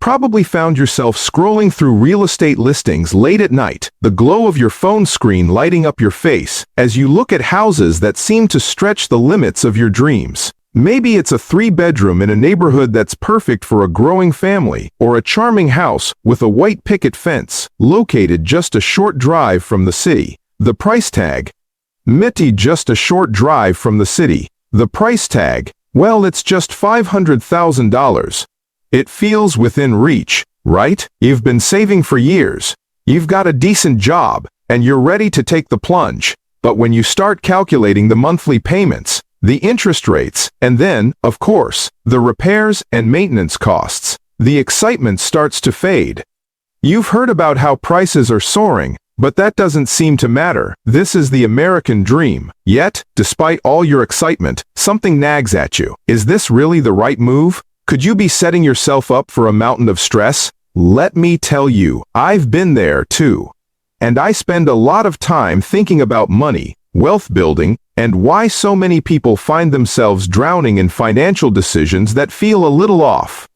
Probably found yourself scrolling through real estate listings late at night, the glow of your phone screen lighting up your face as you look at houses that seem to stretch the limits of your dreams. Maybe it's a 3-bedroom in a neighborhood that's perfect for a growing family, or a charming house with a white picket fence, located just a short drive from the city. The price tag? Mitty, just a short drive from the city. The price tag? Well, it's just $500,000. It feels within reach, right? You've been saving for years. You've got a decent job, and you're ready to take the plunge. But when you start calculating the monthly payments, the interest rates, and then, of course, the repairs and maintenance costs, the excitement starts to fade. You've heard about how prices are soaring, but that doesn't seem to matter. This is the American dream. Yet, despite all your excitement, something nags at you. Is this really the right move? Could you be setting yourself up for a mountain of stress? Let me tell you, I've been there too. And I spend a lot of time thinking about money, wealth building, and why so many people find themselves drowning in financial decisions that feel a little off.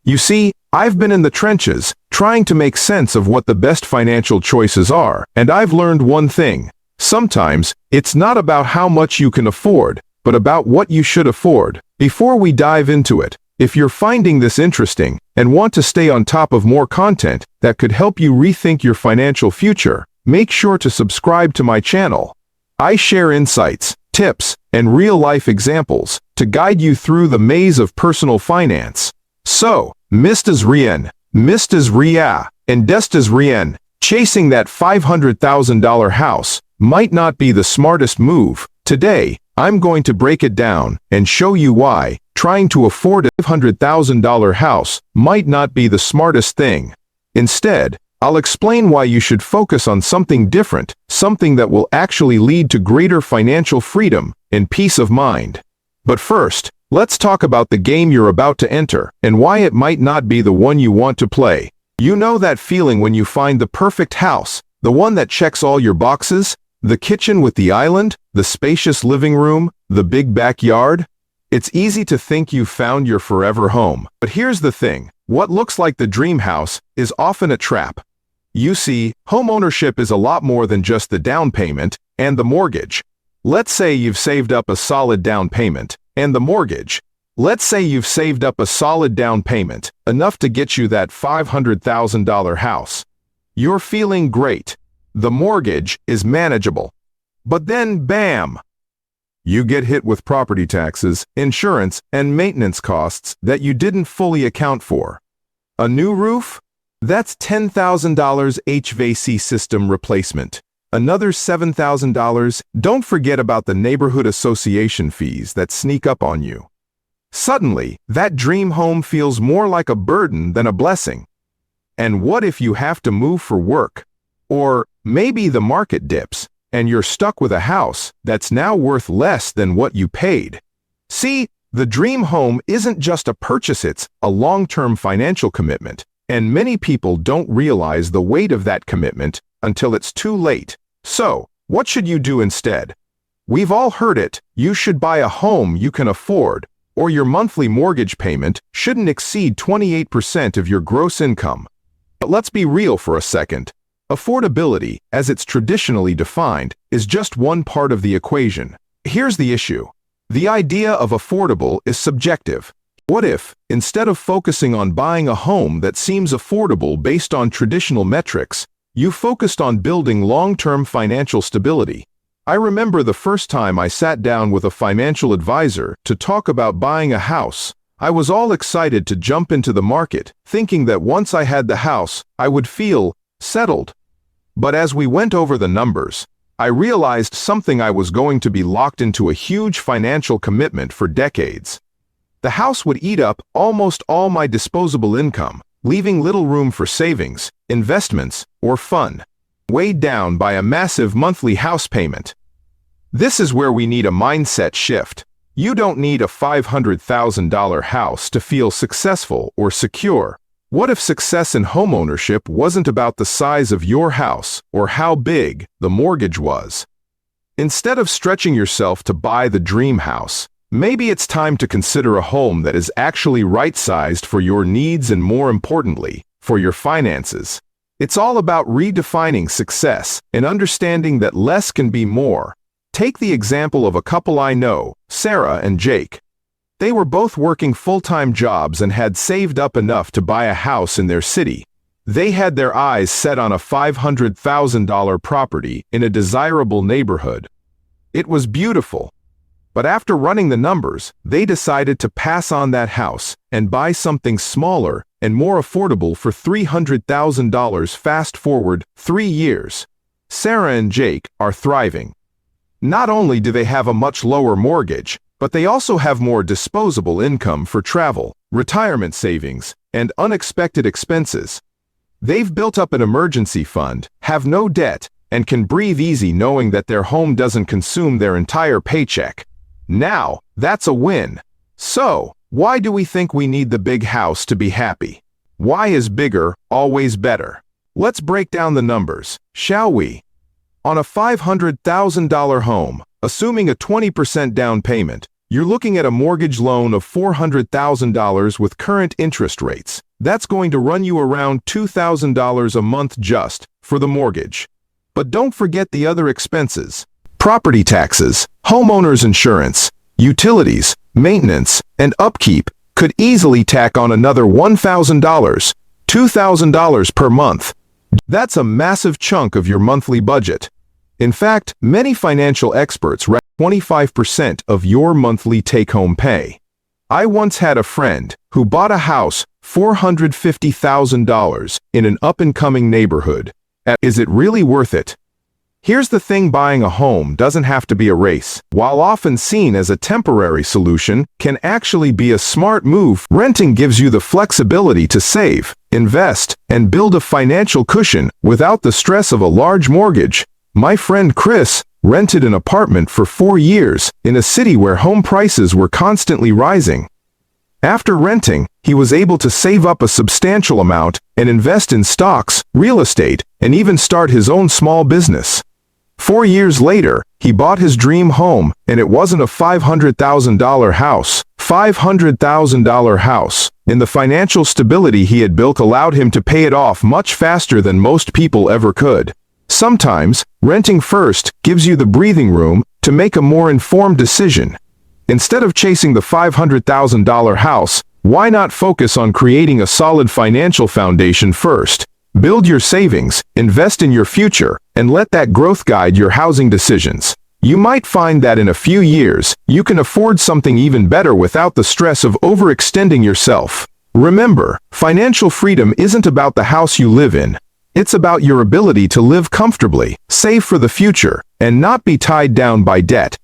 You see, I've been in the trenches, trying to make sense of what the best financial choices are, and I've learned one thing. Sometimes, it's not about how much you can afford, but about what you should afford. Before we dive into it, if you're finding this interesting and want to stay on top of more content that could help you rethink your financial future, make sure to subscribe to my channel. I share insights, tips, and real-life examples to guide you through the maze of personal finance. So, Mrs. Rien, Mrs. Ria, and Destas Rien, chasing that $500,000 house might not be the smartest move. Today, I'm going to break it down and show you why trying to afford a $500,000 house might not be the smartest thing. Instead, I'll explain why you should focus on something different, something that will actually lead to greater financial freedom and peace of mind. But first, let's talk about the game you're about to enter and why it might not be the one you want to play. You know that feeling when you find the perfect house, the one that checks all your boxes? The kitchen with the island, the spacious living room, the big backyard? It's easy to think you've found your forever home. But here's the thing. What looks like the dream house is often a trap. You see, homeownership is a lot more than just the down payment and the mortgage. Let's say you've saved up a solid down payment and the mortgage. Let's say you've saved up a solid down payment, enough to get you that $500,000 house. You're feeling great. The mortgage is manageable. But then, bam! You get hit with property taxes, insurance, and maintenance costs that you didn't fully account for. A new roof? That's $10,000 HVAC system replacement. Another $7,000. Don't forget about the neighborhood association fees that sneak up on you. Suddenly, that dream home feels more like a burden than a blessing. And what if you have to move for work? Or maybe the market dips, and you're stuck with a house that's now worth less than what you paid. See, the dream home isn't just a purchase, it's a long-term financial commitment, and many people don't realize the weight of that commitment until it's too late. So, what should you do instead? We've all heard it, you should buy a home you can afford, or your monthly mortgage payment shouldn't exceed 28% of your gross income. But let's be real for a second. Affordability, as it's traditionally defined, is just one part of the equation. Here's the issue. The idea of affordable is subjective. What if, instead of focusing on buying a home that seems affordable based on traditional metrics, you focused on building long-term financial stability? I remember the first time I sat down with a financial advisor to talk about buying a house. I was all excited to jump into the market, thinking that once I had the house, I would feel settled. But as we went over the numbers, I realized something. I was going to be locked into a huge financial commitment for decades. The house would eat up almost all my disposable income, leaving little room for savings, investments, or fun, weighed down by a massive monthly house payment. This is where we need a mindset shift. You don't need a $500,000 house to feel successful or secure. What if success in homeownership wasn't about the size of your house or how big the mortgage was? Instead of stretching yourself to buy the dream house, Maybe it's time to consider a home that is actually right-sized for your needs and, more importantly, for your finances. It's all about redefining success and understanding that less can be more. Take the example of a couple I know, Sarah and Jake. They were both working full-time jobs and had saved up enough to buy a house in their city. They had their eyes set on a $500,000 property in a desirable neighborhood. It was beautiful. But after running the numbers, they decided to pass on that house and buy something smaller and more affordable for $300,000. Fast forward 3 years. Sarah and Jake are thriving. Not only do they have a much lower mortgage, but they also have more disposable income for travel, retirement savings, and unexpected expenses. They've built up an emergency fund, have no debt, and can breathe easy knowing that their home doesn't consume their entire paycheck. Now, that's a win. So, why do we think we need the big house to be happy? Why is bigger always better? Let's break down the numbers, shall we? On a $500,000 home, assuming a 20% down payment, you're looking at a mortgage loan of $400,000 with current interest rates. That's going to run you around $2,000 a month just for the mortgage. But don't forget the other expenses. Property taxes, homeowners insurance, utilities, maintenance, and upkeep could easily tack on another $1,000, $2,000 per month. That's a massive chunk of your monthly budget. In fact, many financial experts recommend 25% of your monthly take-home pay. I once had a friend who bought a house $450,000 in an up-and-coming neighborhood. Is it really worth it? Here's the thing: buying a home doesn't have to be a race. While often seen as a temporary solution, can actually be a smart move. Renting gives you the flexibility to save, invest, and build a financial cushion without the stress of a large mortgage. My friend Chris rented an apartment for 4 years in a city where home prices were constantly rising. After renting, he was able to save up a substantial amount and invest in stocks, real estate, and even start his own small business. 4 years later, he bought his dream home, and it wasn't a $500,000 house. $500,000 house. And the financial stability he had built allowed him to pay it off much faster than most people ever could. Sometimes, renting first gives you the breathing room to make a more informed decision. Instead of chasing the $500,000 house, why not focus on creating a solid financial foundation first? Build your savings, invest in your future, and let that growth guide your housing decisions. You might find that in a few years, you can afford something even better without the stress of overextending yourself. Remember, financial freedom isn't about the house you live in. It's about your ability to live comfortably, save for the future, and not be tied down by debt.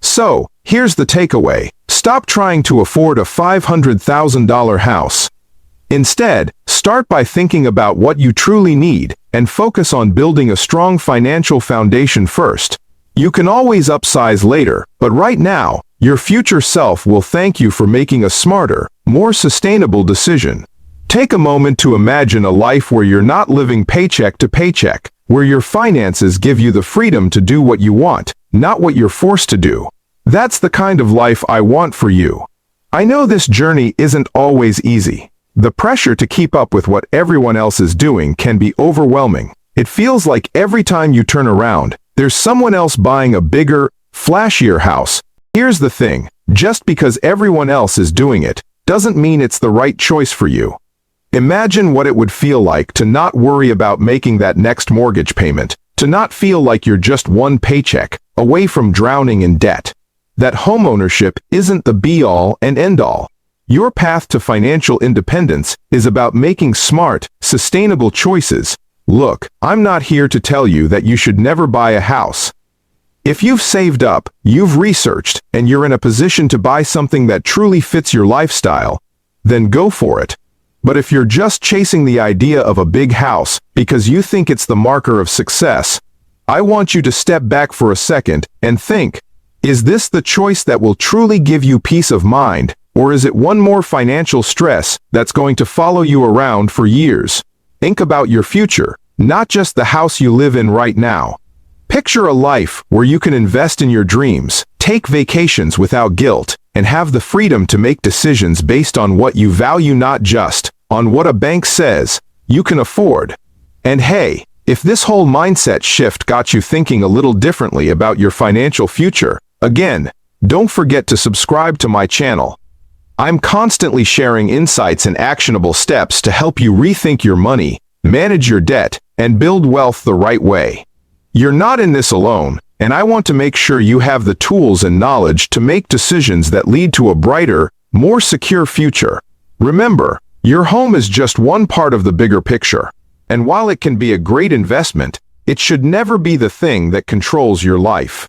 So, here's the takeaway. Stop trying to afford a $500,000 house. Instead, start by thinking about what you truly need and focus on building a strong financial foundation first. You can always upsize later, but right now, your future self will thank you for making a smarter, more sustainable decision. Take a moment to imagine a life where you're not living paycheck to paycheck, where your finances give you the freedom to do what you want, not what you're forced to do. That's the kind of life I want for you. I know this journey isn't always easy. The pressure to keep up with what everyone else is doing can be overwhelming. It feels like every time you turn around, there's someone else buying a bigger, flashier house. Here's the thing, just because everyone else is doing it, doesn't mean it's the right choice for you. Imagine what it would feel like to not worry about making that next mortgage payment, to not feel like you're just one paycheck away from drowning in debt. That homeownership isn't the be-all and end-all. Your path to financial independence is about making smart, sustainable choices. Look, I'm not here to tell you that you should never buy a house. If you've saved up, you've researched, and you're in a position to buy something that truly fits your lifestyle, then go for it. But if you're just chasing the idea of a big house because you think it's the marker of success, I want you to step back for a second and think, is this the choice that will truly give you peace of mind, or is it one more financial stress that's going to follow you around for years? Think about your future, not just the house you live in right now. Picture a life where you can invest in your dreams, take vacations without guilt, and have the freedom to make decisions based on what you value, not just on what a bank says you can afford. And hey, if this whole mindset shift got you thinking a little differently about your financial future, again, don't forget to subscribe to my channel. I'm constantly sharing insights and actionable steps to help you rethink your money, manage your debt, and build wealth the right way. You're not in this alone, and I want to make sure you have the tools and knowledge to make decisions that lead to a brighter, more secure future. Remember, your home is just one part of the bigger picture, and while it can be a great investment, it should never be the thing that controls your life.